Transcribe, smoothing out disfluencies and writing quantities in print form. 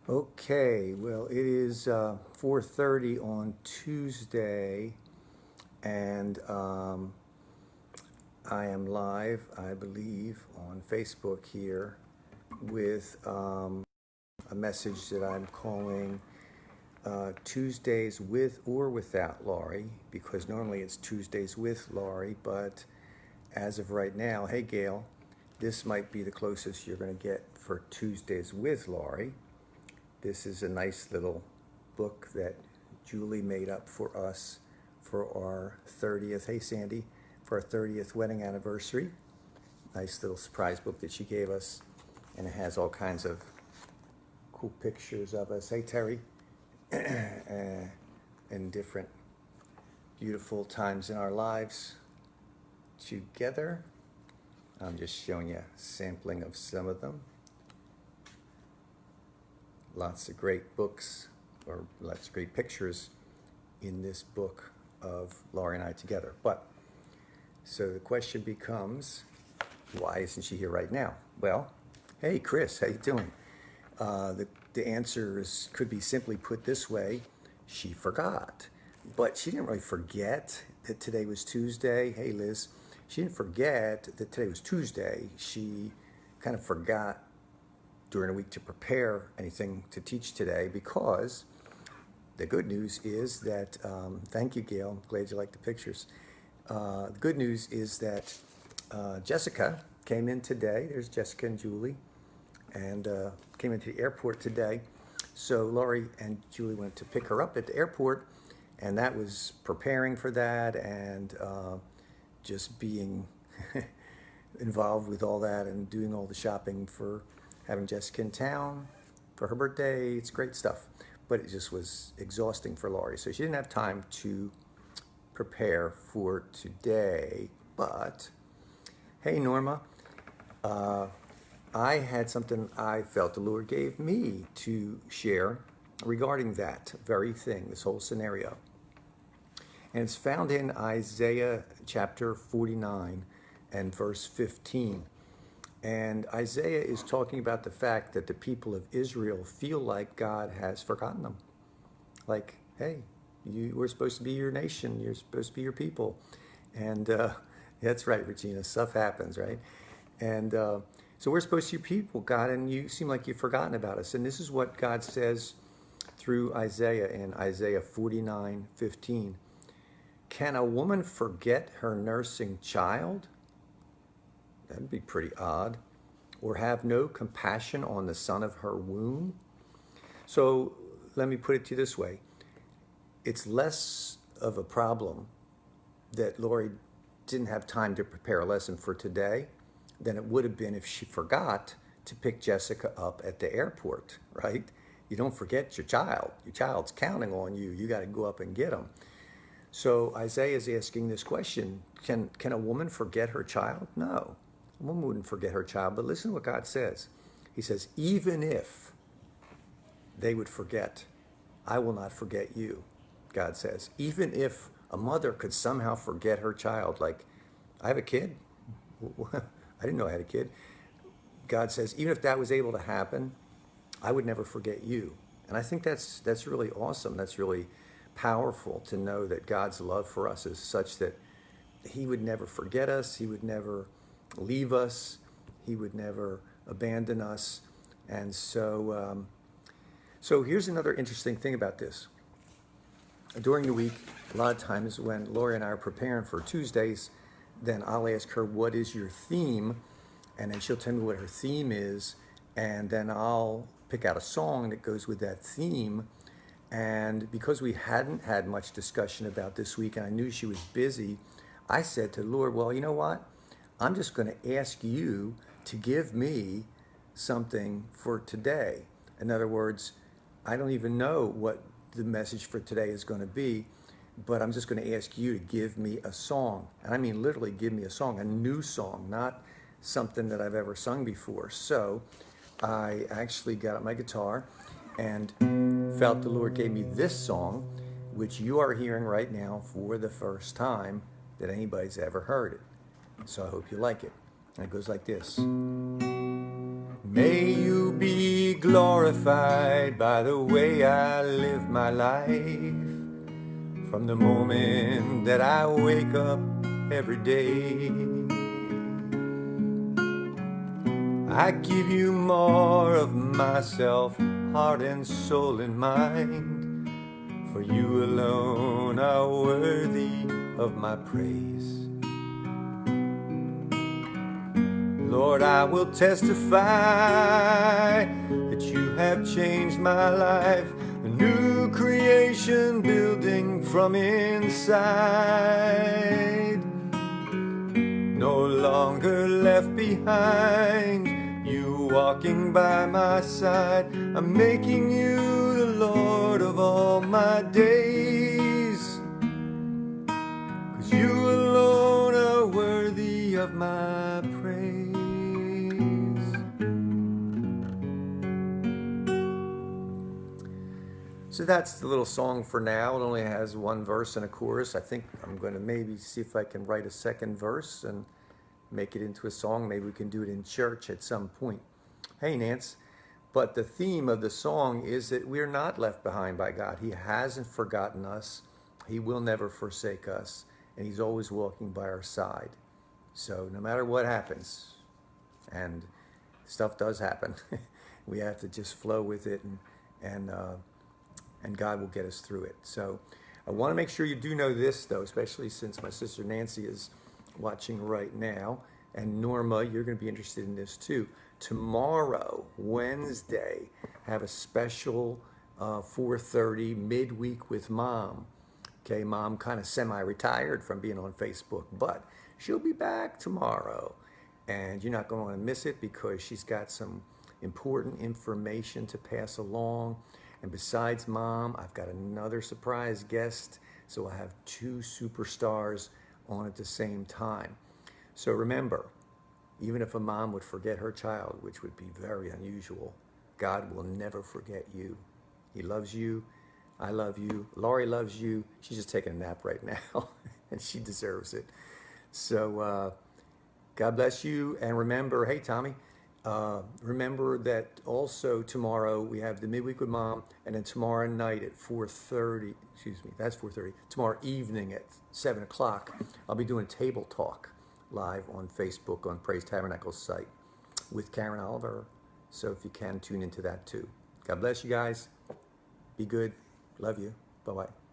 Okay, well, it is 4:30 on Tuesday, and I am live, I believe, on Facebook here with a message that I'm calling Tuesdays with or without Laurie, because normally it's Tuesdays with Laurie, but as of right now, hey Gail, this might be the closest you're going to get for Tuesdays with Laurie. This is a nice little book that Julie made up for us for our 30th, hey Sandy, for our 30th wedding anniversary. Nice little surprise book that she gave us, and it has all kinds of cool pictures of us. Hey Terry, and different beautiful times in our lives together. I'm just showing you a sampling of some of them. Lots of great books, or lots of great pictures in this book of Laurie and I together. But, so the question becomes, why isn't she here right now? Well, hey Chris, how you doing? The answer could be simply put this way: she forgot. But she didn't really forget that today was Tuesday. Hey Liz, she didn't forget that today was Tuesday. She kind of forgot during the week to prepare anything to teach today, because the good news is that, thank you Gail, I'm glad you like the pictures. The good news is that Jessica came in today. There's Jessica and Julie, and came into the airport today. So Laurie and Julie went to pick her up at the airport, and that was preparing for that, and just being involved with all that and doing all the shopping for having Jessica in town for her birthday. It's great stuff, but it just was exhausting for Laurie. So she didn't have time to prepare for today. But hey Norma, I had something I felt the Lord gave me to share regarding that very thing, this whole scenario. And it's found in Isaiah chapter 49 and verse 15. And Isaiah is talking about the fact that the people of Israel feel like God has forgotten them. Like, hey, you were supposed to be your nation. You're supposed to be your people. And that's right, Regina. Stuff happens, right? And so we're supposed to be your people, God, and you seem like you've forgotten about us. And this is what God says through Isaiah in Isaiah 49:15. Can a woman forget her nursing child? That'd be pretty odd. Or have no compassion on the son of her womb? So let me put it to you this way. It's less of a problem that Laurie didn't have time to prepare a lesson for today than it would have been if she forgot to pick Jessica up at the airport, right? You don't forget your child. Your child's counting on you. You got to go up and get them. So Isaiah is asking this question: Can a woman forget her child? No. A woman wouldn't forget her child, but listen to what God says. He says, even if they would forget, I will not forget you, God says. Even if a mother could somehow forget her child, like, I have a kid. I didn't know I had a kid. God says, even if that was able to happen, I would never forget you. And I think that's really awesome. That's really powerful to know that God's love for us is such that he would never forget us. He would never leave us. He would never abandon us. And so, so here's another interesting thing about this. During the week, a lot of times when Laurie and I are preparing for Tuesdays, then I'll ask her, what is your theme? And then she'll tell me what her theme is. And then I'll pick out a song that goes with that theme. And because we hadn't had much discussion about this week, and I knew she was busy, I said to the Lord, well, you know what? I'm just going to ask you to give me something for today. In other words, I don't even know what the message for today is going to be, but I'm just going to ask you to give me a song. And I mean literally give me a song, a new song, not something that I've ever sung before. So I actually got out my guitar and felt the Lord gave me this song, which you are hearing right now for the first time that anybody's ever heard it. So I hope you like it. And it goes like this. May you be glorified glorified by the way I live my life. From the moment that I wake up every day, I give you more of myself, heart and soul and mind. For you alone are worthy of my praise. Lord, I will testify that you have changed my life, a new creation building from inside. No longer left behind, you walking by my side. I'm making you the Lord of all my days, 'cause you alone are worthy of my praise. So that's the little song for now. It only has one verse and a chorus. I think I'm going to maybe see if I can write a second verse and make it into a song. Maybe we can do it in church at some point. Hey, Nance. But the theme of the song is that we're not left behind by God. He hasn't forgotten us. He will never forsake us. And he's always walking by our side. So no matter what happens, and stuff does happen, we have to just flow with it, and God will get us through it. So I want to make sure you do know this, though, especially since my sister Nancy is watching right now. And Norma, you're going to be interested in this too. Tomorrow, Wednesday, have a special 4:30 midweek with Mom. Okay, Mom kind of semi-retired from being on Facebook, but she'll be back tomorrow. And you're not going to want to miss it because she's got some important information to pass along. And besides Mom, I've got another surprise guest. So I have two superstars on at the same time. So remember, even if a mom would forget her child, which would be very unusual, God will never forget you. He loves you. I love you. Laurie loves you. She's just taking a nap right now, and she deserves it. So God bless you. And remember, hey, Tommy, remember that also tomorrow we have the Midweek with Mom, and then tomorrow night at 4:30, that's 4:30, tomorrow evening at 7 o'clock, I'll be doing Table Talk live on Facebook on Praise Tabernacle's site with Karen Oliver. So if you can, tune into that too. God bless you guys. Be good. Love you. Bye-bye.